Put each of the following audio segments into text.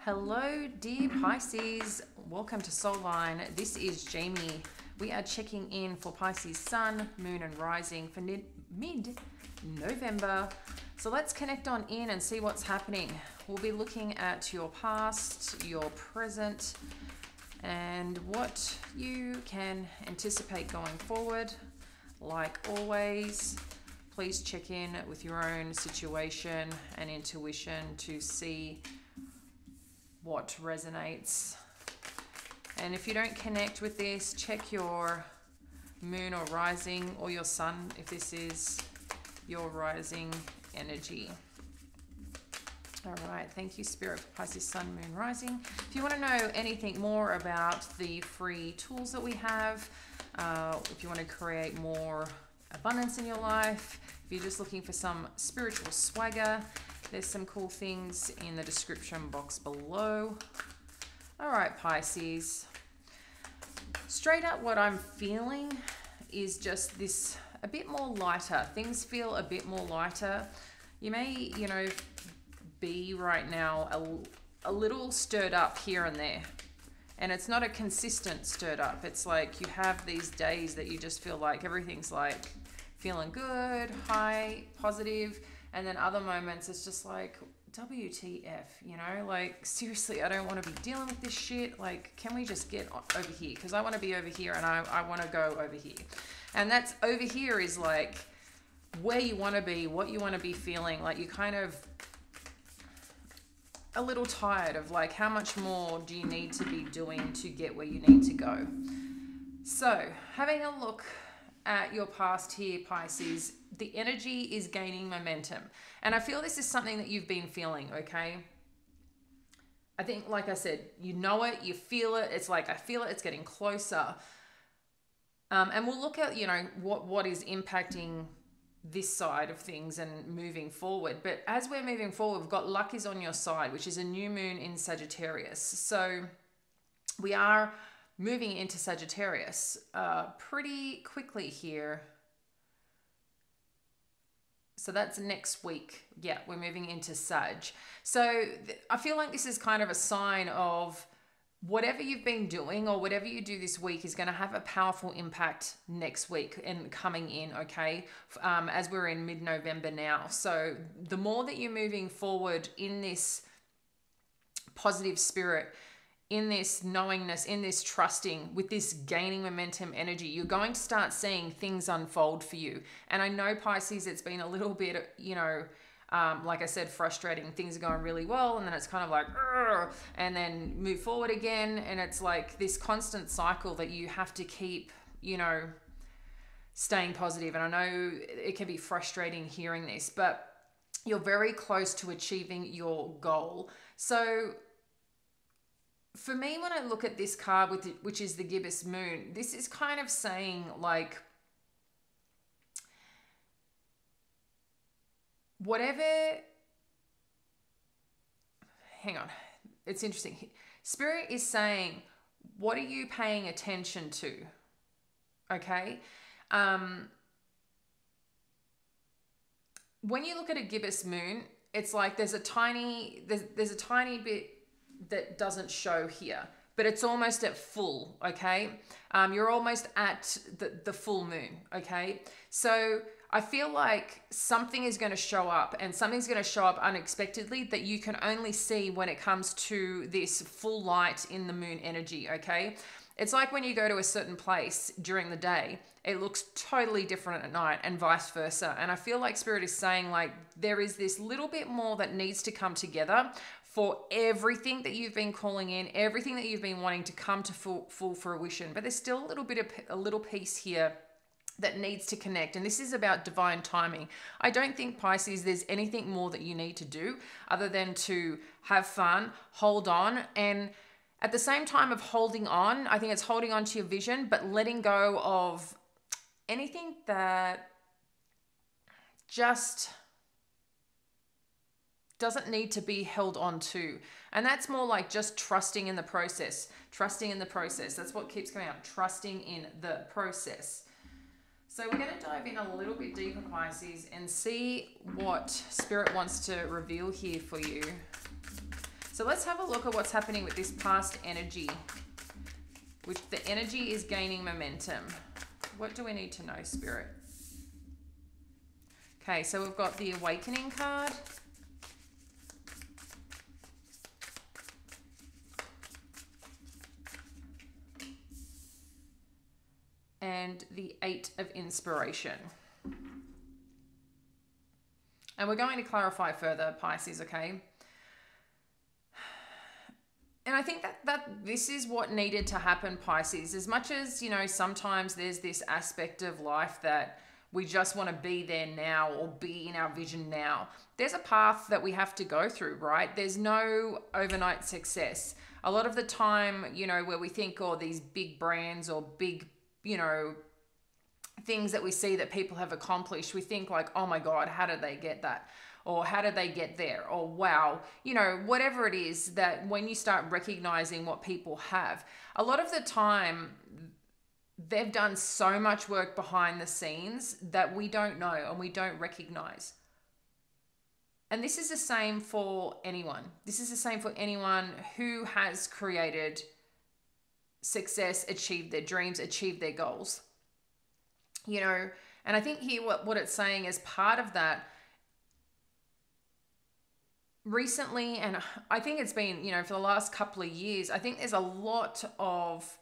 Hello, dear Pisces. Welcome to Soul Line. This is Jamie. We are checking in for Pisces Sun, Moon, and Rising for mid-November. So let's connect on in and see what's happening. We'll be looking at your past, your present, and what you can anticipate going forward. Like always, please check in with your own situation and intuition to see what resonates. And if you don't connect with this, check your moon or rising, or your sun if this is your rising energy. All right, thank you, Spirit, for Pisces Sun, Moon, Rising. If you want to know anything more about the free tools that we have, if you want to create more abundance in your life, if you're just looking for some spiritual swagger, there's some cool things in the description box below. All right, Pisces. Straight up, what I'm feeling is just this a bit more lighter. Things feel a bit more lighter. You may, be right now a little stirred up here and there. And it's not a consistent stirred up. It's like you have these days that you just feel like everything's like feeling good, high, positive. And then other moments, it's just like, WTF, like, seriously, I don't want to be dealing with this shit. Like, can we just get over here? Because I want to be over here and I want to go over here. And that's over here is like where you want to be, what you want to be feeling. Like, you kind of a little tired of like, how much more do you need to be doing to get where you need to go? So, having a look at your past here, Pisces, the energy is gaining momentum. And I feel this is something that you've been feeling, okay? I think, like I said, you know it, you feel it. It's like, I feel it, it's getting closer. And we'll look at, what is impacting this side of things and moving forward. But as we're moving forward, we've got luck is on your side, which is a new moon in Sagittarius. So we are moving into Sagittarius pretty quickly here. So that's next week. Yeah, we're moving into Sag. So I feel like this is kind of a sign of whatever you've been doing or whatever you do this week is going to have a powerful impact next week and coming in, okay, as we're in mid-November now. So the more that you're moving forward in this positive spirit, in this knowingness, in this trusting, with this gaining momentum energy, you're going to start seeing things unfold for you. And I know, Pisces, it's been a little bit, like I said, frustrating. Things are going really well, and then it's kind of like, and then move forward again. And it's like this constant cycle that you have to keep, staying positive. And I know it can be frustrating hearing this, but you're very close to achieving your goal. So for me, when I look at this card, which is the gibbous moon, this is kind of saying like, hang on, it's interesting. Spirit is saying, what are you paying attention to? Okay. When you look at a gibbous moon, it's like there's a tiny bit that doesn't show here, but it's almost at full, okay? You're almost at the full moon, okay? So I feel like something is going to show up, and something's going to show up unexpectedly that you can only see when it comes to this full light in the moon energy, okay? It's like when you go to a certain place during the day, it looks totally different at night, and vice versa. And I feel like Spirit is saying like there is this little bit more that needs to come together for everything that you've been calling in, everything that you've been wanting to come to full fruition. But there's still a little piece here that needs to connect. And this is about divine timing. I don't think, Pisces, there's anything more that you need to do other than to have fun, hold on. And at the same time of holding on, I think it's holding on to your vision, but letting go of anything that just doesn't need to be held on to. And that's more like just trusting in the process. Trusting in the process. That's what keeps coming up. Trusting in the process. So we're going to dive in a little bit deeper, Pisces, and see what Spirit wants to reveal here for you. So let's have a look at what's happening with this past energy, which the energy is gaining momentum. What do we need to know, Spirit? Okay, so we've got the Awakening card. And the Eight of Inspiration. And we're going to clarify further, Pisces, okay? And I think that this is what needed to happen, Pisces. As much as, you know, sometimes there's this aspect of life that we just want to be there now or be in our vision now. There's a path that we have to go through, right? There's no overnight success. A lot of the time, you know, where we think, oh, these big brands or big, you know, things that we see that people have accomplished, we think like, oh my God, how did they get that? Or how did they get there? Or wow, you know, whatever it is, that when you start recognizing what people have, a lot of the time they've done so much work behind the scenes that we don't know and we don't recognize. And this is the same for anyone. This is the same for anyone who has created success, achieved their dreams, achieved their goals. You know, and I think here what it's saying is part of that recently, and I think it's been, you know, for the last couple of years, I think there's a lot of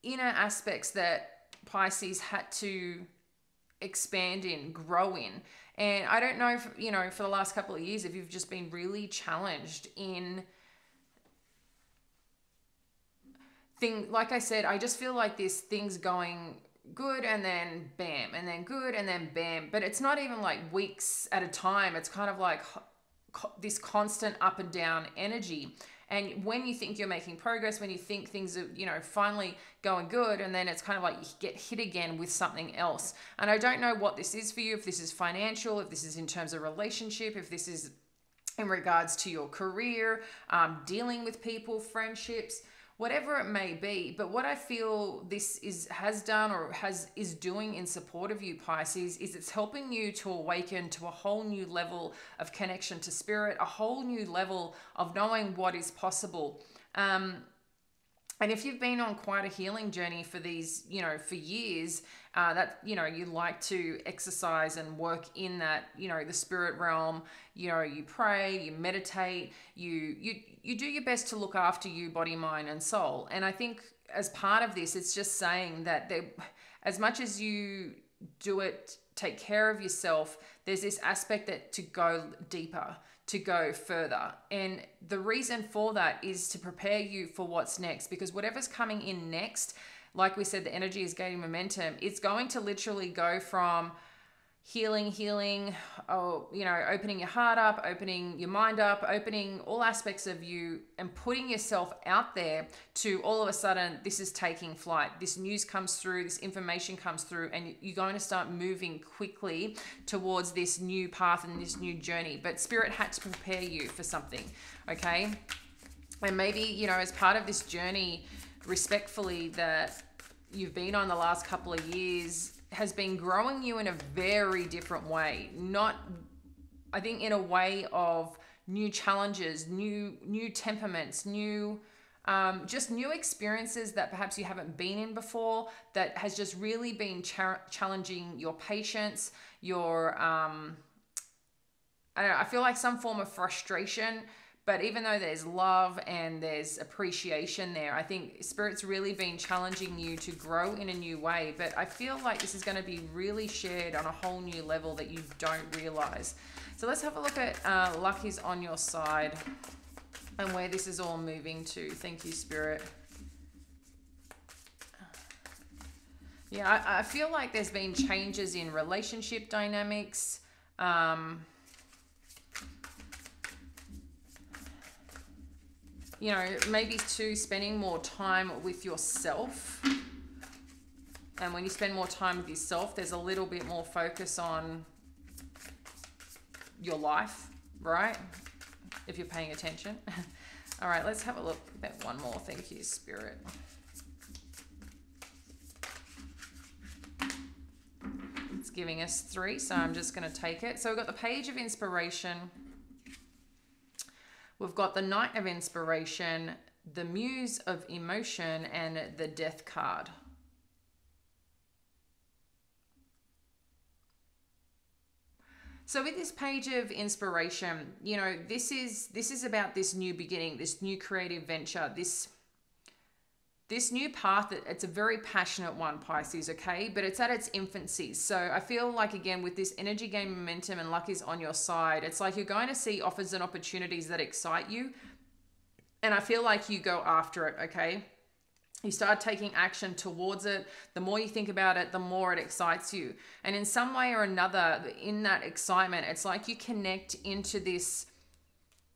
inner aspects that Pisces had to expand in, grow in. And I don't know if, you know, for the last couple of years, if you've just been really challenged in like I said, I just feel like this thing's going good and then bam, and then good and then bam. But it's not even like weeks at a time. It's kind of like this constant up and down energy. And when you think you're making progress, when you think things are, you know, finally going good, and then it's kind of like you get hit again with something else. And I don't know what this is for you, if this is financial, if this is in terms of relationship, if this is in regards to your career, dealing with people, friendships, whatever it may be. But what I feel this has done or is doing in support of you, Pisces, is it's helping you to awaken to a whole new level of connection to spirit, a whole new level of knowing what is possible. And if you've been on quite a healing journey for these, you know, for years, that, you know, you like to exercise and work in that, you know, the spirit realm, you know, you pray, you meditate, you do your best to look after you, body, mind, and soul. And I think as part of this, it's just saying that as much as you do it, take care of yourself, there's this aspect that to go deeper, to go further. And the reason for that is to prepare you for what's next, because whatever's coming in next, like we said, the energy is gaining momentum. It's going to literally go from healing, oh, you know, opening your heart up, opening your mind up, opening all aspects of you and putting yourself out there, to all of a sudden this is taking flight. This news comes through, this information comes through, and you're going to start moving quickly towards this new path and this new journey. But Spirit had to prepare you for something, okay? And maybe, you know, as part of this journey, respectfully, that you've been on the last couple of years has been growing you in a very different way. Not, I think, in a way of new challenges, new temperaments, just new experiences that perhaps you haven't been in before, that has just really been challenging your patience, your, I don't know, I feel like some form of frustration. But even though there's love and there's appreciation there, I think Spirit's really been challenging you to grow in a new way. But I feel like this is going to be really shared on a whole new level that you don't realize. So let's have a look at luck is on your side and where this is all moving to. Thank you, Spirit. Yeah, I feel like there's been changes in relationship dynamics. You know, maybe too, spending more time with yourself. And when you spend more time with yourself, there's a little bit more focus on your life, right? If you're paying attention. All right, let's have a look at one more. Thank you, Spirit. It's giving us 3, so I'm just going to take it. So we've got the Page of Inspiration, We've got the Knight of Inspiration, the Muse of Emotion, and the Death card. So with this page of inspiration, you know, this is about this new beginning, this new creative venture, this new path. That it's a very passionate one, Pisces, okay? But it's at its infancy. So I feel like, again, with this energy gain momentum and luck is on your side, it's like you're going to see offers and opportunities that excite you. And I feel like you go after it, okay? You start taking action towards it. The more you think about it, the more it excites you. And in some way or another, in that excitement, it's like you connect into this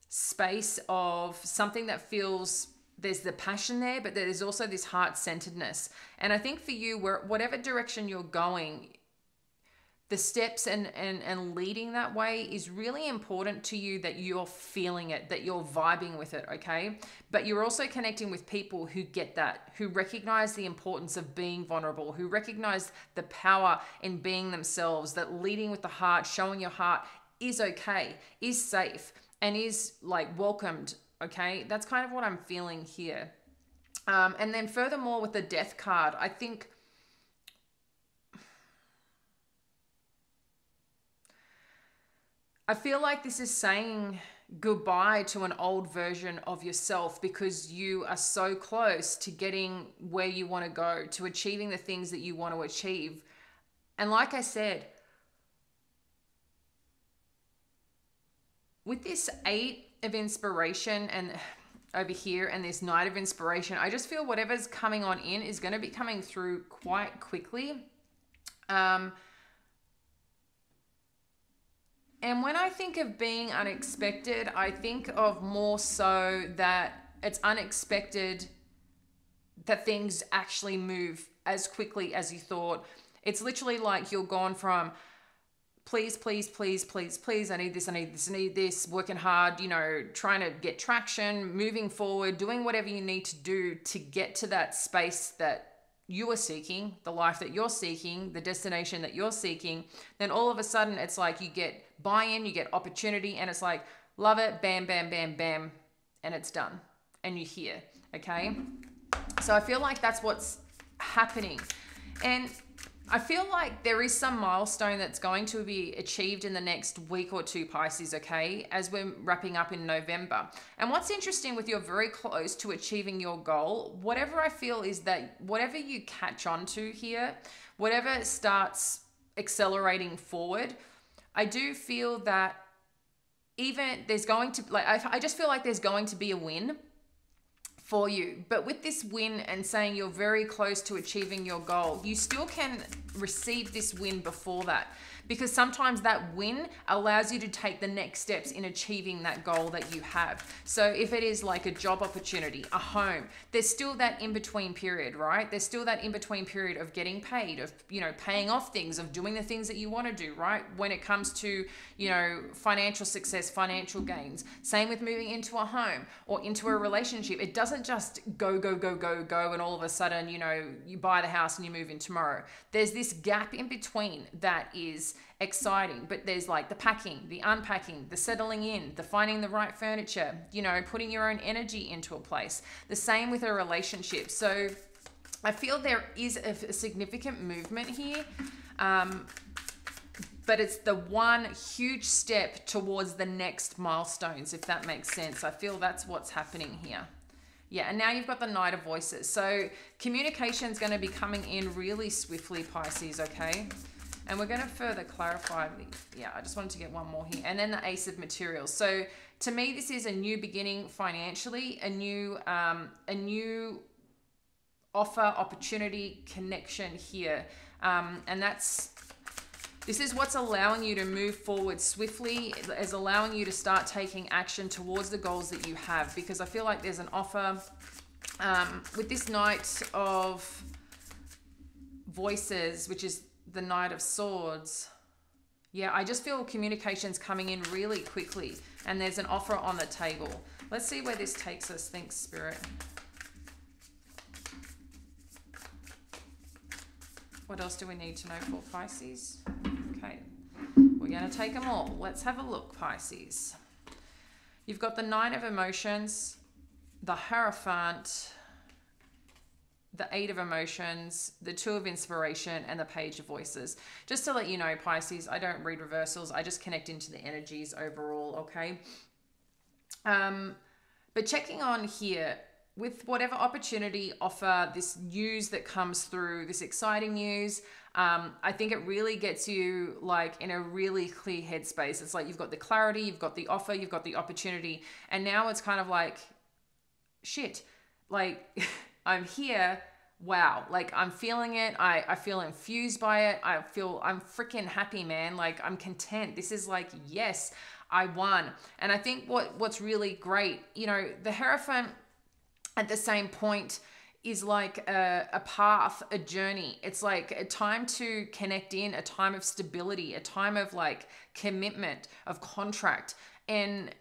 space of something that feels, there's the passion there, but there's also this heart-centeredness. And I think for you, whatever direction you're going, the steps and leading that way is really important to you, that you're feeling it, that you're vibing with it, okay? But you're also connecting with people who get that, who recognize the importance of being vulnerable, who recognize the power in being themselves, that leading with the heart, showing your heart is okay, is safe, and is like welcomed, okay? That's kind of what I'm feeling here. And then furthermore, with the Death card, I feel like this is saying goodbye to an old version of yourself, because you are so close to getting where you want to go, to achieving the things that you want to achieve. And like I said, with this 8 of Inspiration and over here and this Knight of Inspiration, I just feel whatever's coming on in is going to be coming through quite quickly. And when I think of being unexpected, I think of more so that it's unexpected that things actually move as quickly as you thought. It's literally like you're gone from please, please, please, please, please, I need this, I need this, I need this, working hard, you know, trying to get traction, moving forward, doing whatever you need to do to get to that space that you are seeking, the life that you're seeking, the destination that you're seeking. Then all of a sudden it's like you get buy-in, you get opportunity, and it's like, love it, bam, bam, bam, bam, and it's done. And you're here, okay? So I feel like that's what's happening. And I feel like there is some milestone that's going to be achieved in the next week or two, Pisces, okay, as we're wrapping up in November. And what's interesting with you're very close to achieving your goal, whatever I feel is that whatever you catch on to here, whatever starts accelerating forward, I do feel that even there's going to, like, I just feel like there's going to be a win for you. But with this win and saying you're very close to achieving your goal, you still can receive this win before that, because sometimes that win allows you to take the next steps in achieving that goal that you have. So if it is like a job opportunity, a home, there's still that in-between period, right? There's still that in-between period of getting paid, of, you know, paying off things, of doing the things that you want to do, right? When it comes to, you know, financial success, financial gains. Same with moving into a home or into a relationship. It doesn't just go, go, go, go, go, and all of a sudden, you know, you buy the house and you move in tomorrow. There's this gap in between that is exciting, but there's like the packing, the unpacking, the settling in, the finding the right furniture, you know, putting your own energy into a place. The same with a relationship. So I feel there is a significant movement here, but it's the one huge step towards the next milestones, if that makes sense. I feel that's what's happening here. Yeah, and now you've got the Knight of Voices. So communication is going to be coming in really swiftly, Pisces, okay? And we're going to further clarify. Yeah, I just wanted to get one more here. And then the Ace of Materials. So to me, this is a new beginning financially, a new offer, opportunity, connection here. And this is what's allowing you to move forward swiftly, is allowing you to start taking action towards the goals that you have, because I feel like there's an offer with this Knight of Voices, which is the Knight of Swords. Yeah, I just feel communication's coming in really quickly, and there's an offer on the table. Let's see where this takes us. Thanks, Spirit. What else do we need to know for Pisces? Okay, we're going to take them all. Let's have a look, Pisces. You've got the Nine of Emotions, the Hierophant, the Eight of Emotions, the Two of Inspiration, and the Page of Voices. Just to let you know, Pisces, I don't read reversals. I just connect into the energies overall, okay? But checking on here, with whatever opportunity, offer, this news that comes through, this exciting news, I think it really gets you like in a really clear headspace. It's like you've got the clarity, you've got the offer, you've got the opportunity, and now it's kind of like, shit, like I'm here. Wow, like I'm feeling it. I feel infused by it. I'm freaking happy, man. Like I'm content. This is like, yes, I won. And I think what's really great, you know, the Hierophant at the same point is like a path, a journey. It's like a time to connect in, a time of stability, a time of like commitment, of contract. And,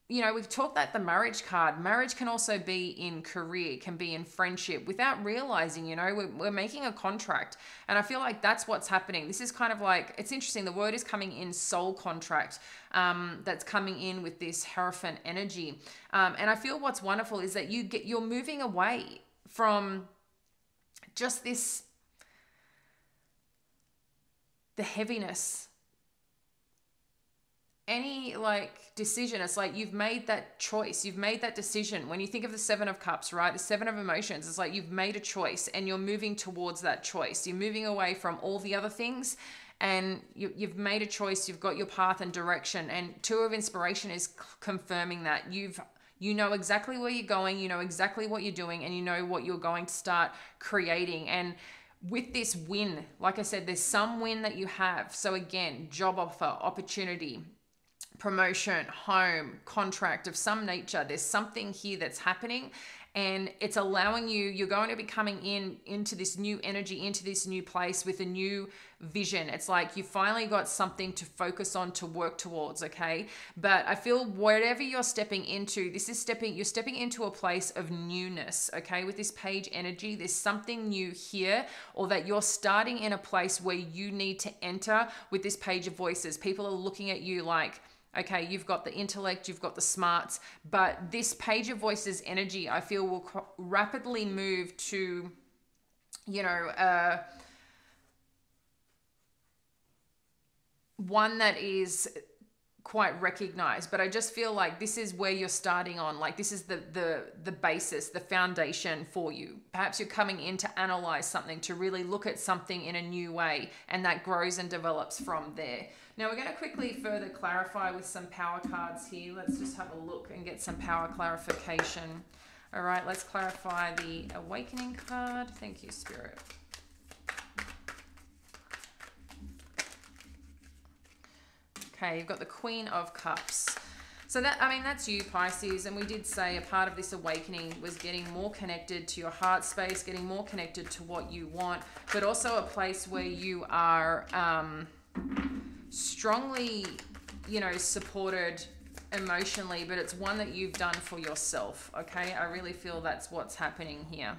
you know, we've talked that the marriage card, marriage can also be in career, can be in friendship without realizing, you know, we're making a contract. And I feel like that's what's happening. This is kind of like, it's interesting. The word is coming in soul contract, that's coming in with this Hierophant energy. And I feel what's wonderful is that you're moving away from just this, the heaviness, any like decision. It's like you've made that choice, you've made that decision. When you think of the Seven of Cups, right, the Seven of Emotions, it's like you've made a choice and you're moving towards that choice. You're moving away from all the other things and you've made a choice. You've got your path and direction, and Two of Inspiration is confirming that you know exactly where you're going, you know exactly what you're doing, and you know what you're going to start creating. And with this win, like I said, there's some win that you have. So again, job offer, opportunity, promotion, home, contract of some nature. There's something here that's happening, and it's allowing you're going to be coming into this new energy, into this new place with a new vision. It's like you finally got something to focus on, to work towards, okay? But I feel whatever you're stepping into, you're stepping into a place of newness, okay? With this Page energy, there's something new here, or that you're starting in a place where you need to enter with this Page of Voices. People are looking at you like, okay, you've got the intellect, you've got the smarts, but this Page of Voices energy, I feel, will rapidly move to, you know, one that is quite recognized. But I just feel like this is where you're starting on. Like this is the basis, the foundation for you. Perhaps you're coming in to analyze something, to really look at something in a new way, and that grows and develops from there. Now we're going to quickly further clarify with some power cards here. Let's just have a look and get some power clarification. All right, let's clarify the Awakening card. Thank you, Spirit. Okay, you've got the Queen of Cups. So that, I mean, that's you, Pisces. And we did say a part of this awakening was getting more connected to your heart space, getting more connected to what you want, but also a place where you are strongly, you know, supported emotionally, but it's one that you've done for yourself, okay? I really feel that's what's happening here.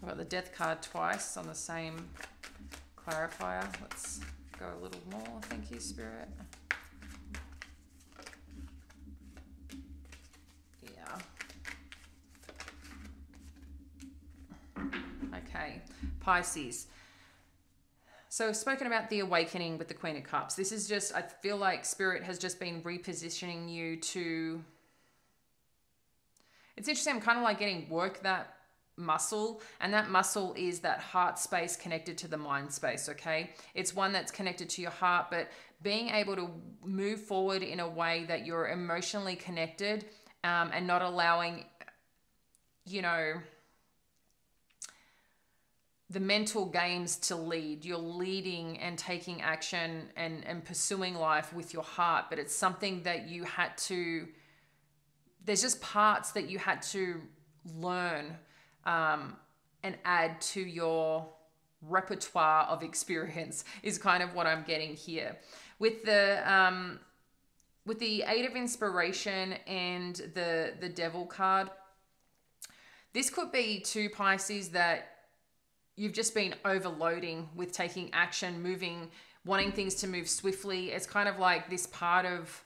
I've got the Death card twice on the same clarifier. Let's go a little more. Thank you, Spirit. Yeah. Okay, Pisces. So I've spoken about the awakening with the Queen of Cups. This is just, I feel like Spirit has just been repositioning you to, it's interesting, I'm kind of like getting work that muscle, and that muscle is that heart space connected to the mind space, okay? It's one that's connected to your heart, but being able to move forward in a way that you're emotionally connected, and not allowing, you know, the mental games to lead. You're leading and taking action and pursuing life with your heart, but it's something that you had to, there's just parts that you had to learn and add to your repertoire of experience is kind of what I'm getting here. With the Eight of Inspiration and the Devil card, this could be two, Pisces, that you've just been overloading with taking action, moving, wanting things to move swiftly. It's kind of like this part of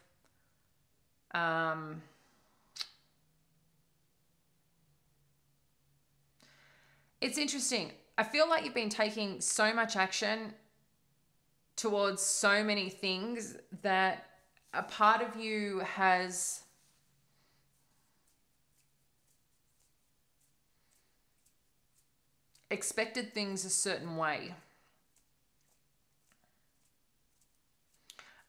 it's interesting. I feel like you've been taking so much action towards so many things that a part of you has expected things a certain way.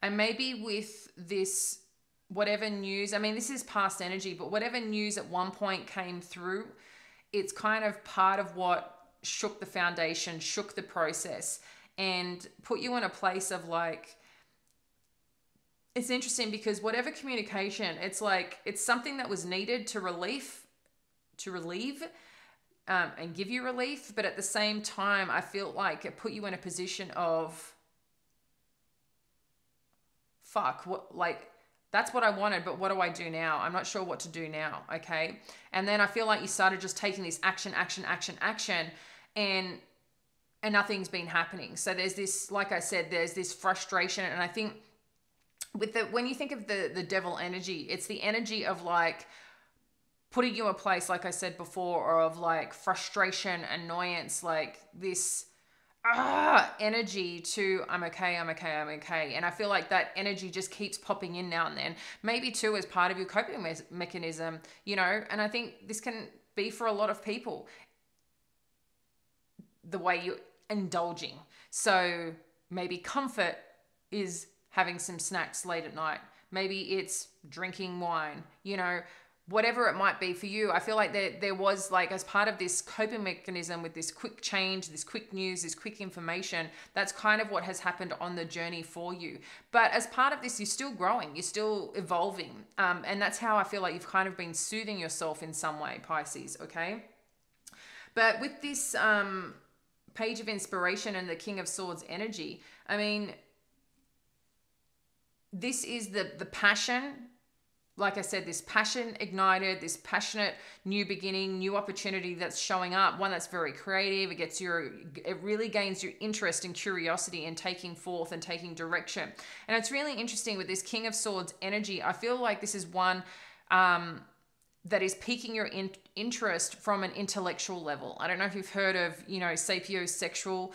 And maybe with this, whatever news, I mean, this is past energy, but whatever news at one point came through, it's kind of part of what shook the foundation, shook the process, and put you in a place of like, it's interesting because whatever communication, it's like, it's something that was needed to relieve, and give you relief. But at the same time, I feel like it put you in a position of, fuck, what, like, that's what I wanted, but what do I do now? I'm not sure what to do now, okay? And then I feel like you started just taking this action, and nothing's been happening. So there's this, like I said, there's this frustration. And I think with when you think of the devil energy, it's the energy of like putting you in a place, like I said before, or of like frustration, annoyance, like this energy to I'm okay. And I feel like that energy just keeps popping in now and then, maybe too as part of your coping mechanism, you know. And I think this can be for a lot of people the way you're indulging. So maybe comfort is having some snacks late at night, maybe it's drinking wine, you know, whatever it might be for you. I feel like there was, like, as part of this coping mechanism with this quick change, this quick news, this quick information, that's kind of what has happened on the journey for you. But as part of this, you're still growing, you're still evolving. And that's how I feel like you've kind of been soothing yourself in some way, Pisces, okay? But with this Page of Inspiration and the King of Swords energy, I mean, this is the passion. Like I said, this passion ignited, this passionate new beginning, new opportunity that's showing up, one that's very creative. It really gains your interest and curiosity in taking forth and taking direction. And it's really interesting with this King of Swords energy. I feel like this is one that is piquing your interest from an intellectual level. I don't know if you've heard of, you know, sapiosexual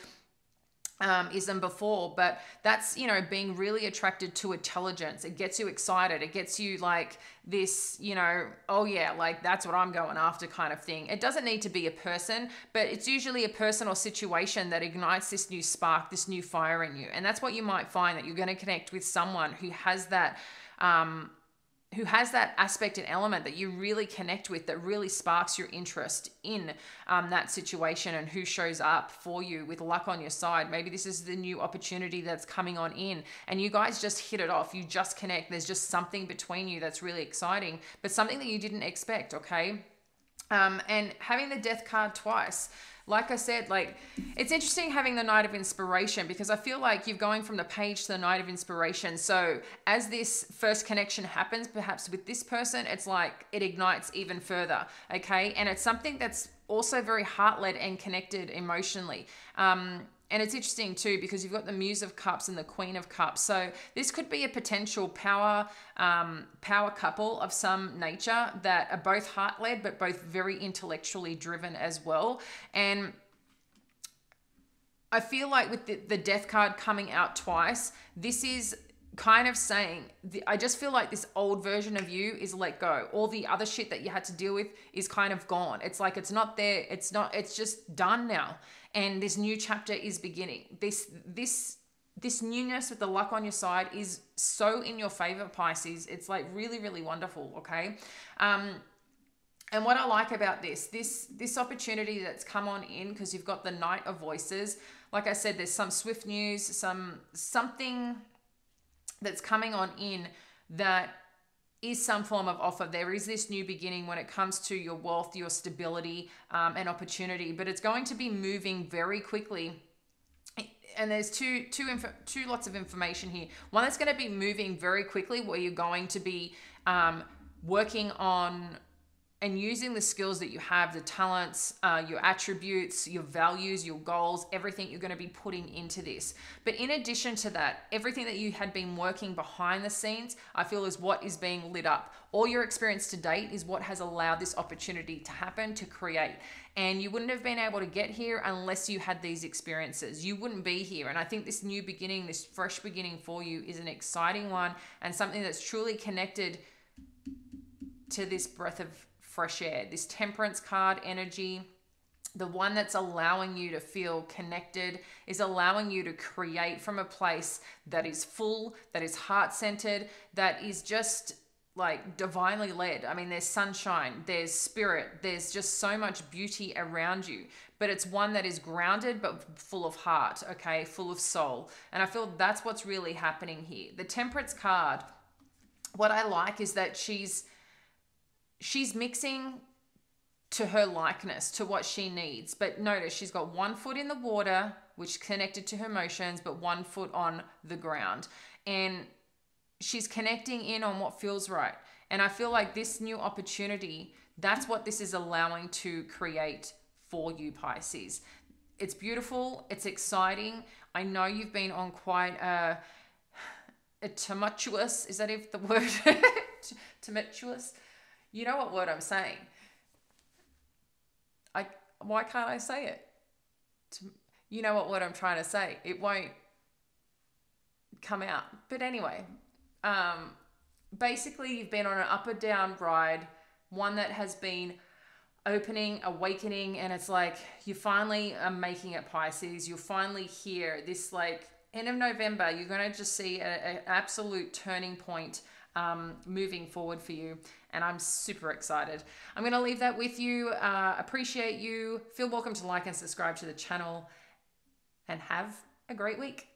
ism before, but that's, you know, being really attracted to intelligence. It gets you excited. It gets you like this, you know, oh yeah, like that's what I'm going after kind of thing. It doesn't need to be a person, but it's usually a person or situation that ignites this new spark, this new fire in you. And that's what you might find, that you're going to connect with someone who has that aspect and element that you really connect with, that really sparks your interest in that situation, and who shows up for you with luck on your side. Maybe this is the new opportunity that's coming on in, and you guys just hit it off. You just connect. There's just something between you that's really exciting, but something that you didn't expect, okay? And having the Death card twice, like I said, like, it's interesting having the Knight of Inspiration, because I feel like you're going from the Page to the Knight of Inspiration. So as this first connection happens, perhaps with this person, it's like it ignites even further, okay? And it's something that's also very heart-led and connected emotionally. And it's interesting too, because you've got the Muse of Cups and the Queen of Cups. So this could be a potential power couple of some nature that are both heart-led, but both very intellectually driven as well. And I feel like with the Death card coming out twice, this is kind of saying, I just feel like this old version of you is let go. All the other shit that you had to deal with is kind of gone. It's like, it's not there. It's just done now. And this new chapter is beginning. This newness with the luck on your side is so in your favor, Pisces. It's like really, really wonderful. Okay. And what I like about this opportunity that's come on in, because you've got the Knight of Voices. Like I said, there's some swift news, something that's coming on in that is some form of offer. There is this new beginning when it comes to your wealth, your stability, and opportunity, but it's going to be moving very quickly. And there's two lots of information here. One that's going to be moving very quickly, where you're going to be working on and using the skills that you have, the talents, your attributes, your values, your goals, everything you're going to be putting into this. But in addition to that, everything that you had been working behind the scenes, I feel is what is being lit up. All your experience to date is what has allowed this opportunity to happen, to create. And you wouldn't have been able to get here unless you had these experiences. You wouldn't be here. And I think this new beginning, this fresh beginning for you is an exciting one and something that's truly connected to this breath of fresh air, this Temperance card energy. The one that's allowing you to feel connected, is allowing you to create from a place that is full, that is heart-centered, that is just like divinely led. I mean, there's sunshine, there's spirit, there's just so much beauty around you, but it's one that is grounded but full of heart, okay, full of soul. And I feel that's what's really happening here. The Temperance card, what I like is that she's mixing to her likeness, to what she needs. But notice she's got 1 foot in the water, which connected to her emotions, but 1 foot on the ground. And she's connecting in on what feels right. And I feel like this new opportunity, that's what this is allowing to create for you, Pisces. It's beautiful. It's exciting. I know you've been on quite a tumultuous, is that if the word? Tumultuous? You know what word I'm saying. Why can't I say it? You know what word I'm trying to say. It won't come out. But anyway, basically you've been on an up or down ride, one that has been opening, awakening, and it's like you finally are making it, Pisces. You're finally here. This like end of November, you're going to just see an absolute turning point moving forward for you. And I'm super excited. I'm going to leave that with you. Appreciate you. Feel welcome to like and subscribe to the channel. And have a great week.